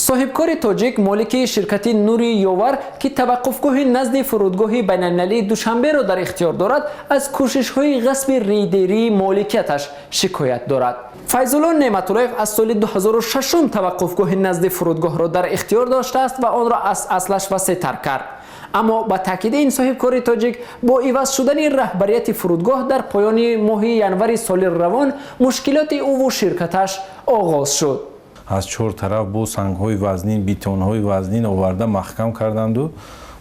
صاحبکار تاجیک مالک شرکت نوری یاور که توقفگاه نزد فرودگاه بین‌المللی دوشنبه را در اختیار دارد از کوشش‌های غصب ریدری مالکیتش شکایت دارد. فیض‌الله نعمت‌اللهیف از سال 2006 توقفگاه نزد فرودگاه را در اختیار داشته است و آن را از اصلش وسیع‌تر کرد. اما با تاکید این صاحبکار تاجیک با عوض شدن رهبریت فرودگاه در پایان ماه ینور سال روان مشکلات او و شرکتش آغاز شد. از چهار طرف با سنگ‌های وزنین، بیتون‌های وزنین آورده محکم کردند و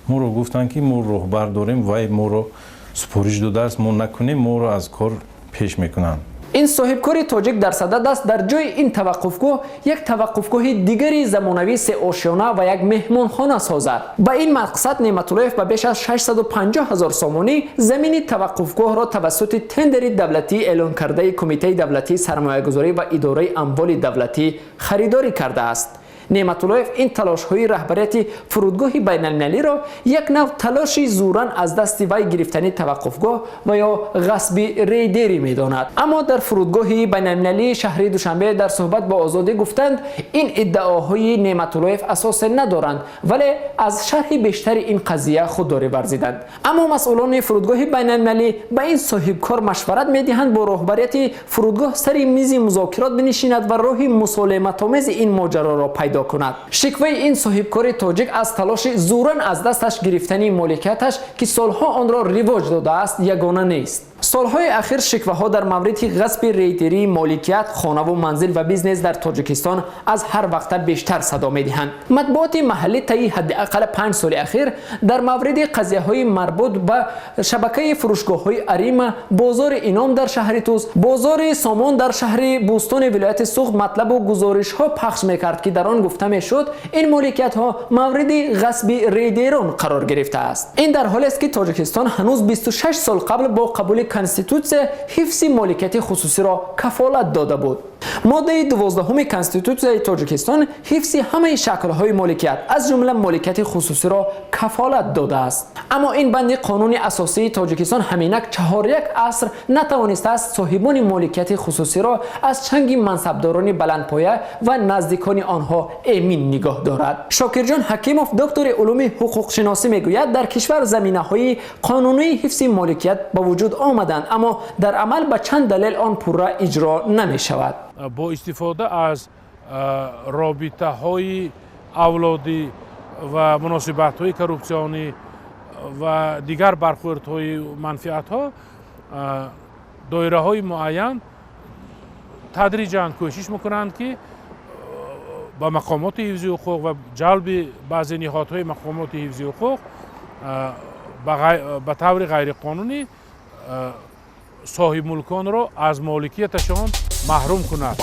ما رو گفتند که ما راهبر داریم و ما رو سپارش داده است ما نکنیم ما رو از کار پیش میکنند. این صاحبکار تاجیک در صدد است در جای این توقفگاه یک توقفگاه دیگری زمانوی 3 آشیانه و یک مهمانخانه سازد. با این مقصد نعمت‌اللهیف به بیش از 650,000 سامانی زمین توقفگاه را توسط تندر دولتی اعلان کرده کمیته دولتی سرمایه‌گذاری و اداره اموال دولتی خریداری کرده است. نعمت‌اللهیف این تلاش‌های رهبریت فرودگاه بین‌المللی را یک نوع تلاش زوران از دست وی گرفتن توقفگاه و یا غصب ریدری می‌داند. اما در فرودگاه بین‌المللی شهر دوشنبه در صحبت با آزادی گفتند این ادعاهای نعمت‌اللهیف اساس ندارند ولی از شرح بیشتر این قضیه خودداری ورزیدند. اما مسئولان فرودگاه بین‌المللی به این صاحبکار مشورت می‌دهند با رهبریت فرودگاه سر میز مذاکرات بنشیند و راه مسالمت‌آمیز این ماجرا را پیدا کند. شکوه این صاحبکار تاجیک از تلاش زوران از دستش گرفتن مالکیتش که سالها آن را رواج داده است یگانه نیست. سالهای اخیر شکوه ها در مورد غصب ریدری مالکیت خانه و منزل و بیزنس در تاجیکستان از هر وقت بیشتر صدا می‌دهند. مطبوعات محلی طی حداقل 5 سال اخیر در مورد قضیه های مربوط به شبکه فروشگاه های اریم، بازار اینام در شهر توس، بازار سامان در شهر بوستان ولایت سوخت مطلب و گزارش ها پخش میکرد که در آن گفته میشد این مالکیت ها مورد غصب ریدران قرار گرفته است. این در حالی است که تاجیکستان هنوز 26 سال قبل با قبول کنستیتوسیون حفظ مالکیت خصوصی را کفالت داده بود. ماده 12 کنستیتوسیون تاجیکستان حفظ همه شکل‌های مالکیت از جمله مالکیت خصوصی را کفالت داده است. اما این بند قانون اساسی تاجیکستان همینک 4 عصر نتوانسته است صاحبان مالکیت خصوصی را از چنگ منصبداران بلندپایه و نزدیکان آنها امین نگاه دارد. شاکرجان حکیموف دکتر علوم حقوق شناسی میگوید در کشور زمینه‌های قانونی حفظ مالکیت به وجود آمدند اما در عمل به چند دلیل آن پورا اجرا نمی‌شود. با استفاده از رابطه های اولادی و مناسبت های کروپسیونی و دیگر برخورد های منفعت ها دایره های معین تدریجاً کوشش میکنند که با مقامات حفظی حقوق و جلب بعضی نهادهای مقامات حفظی حقوق به طور غیر قانونی صاحب ملکان را از مالکیتشان محروم کند.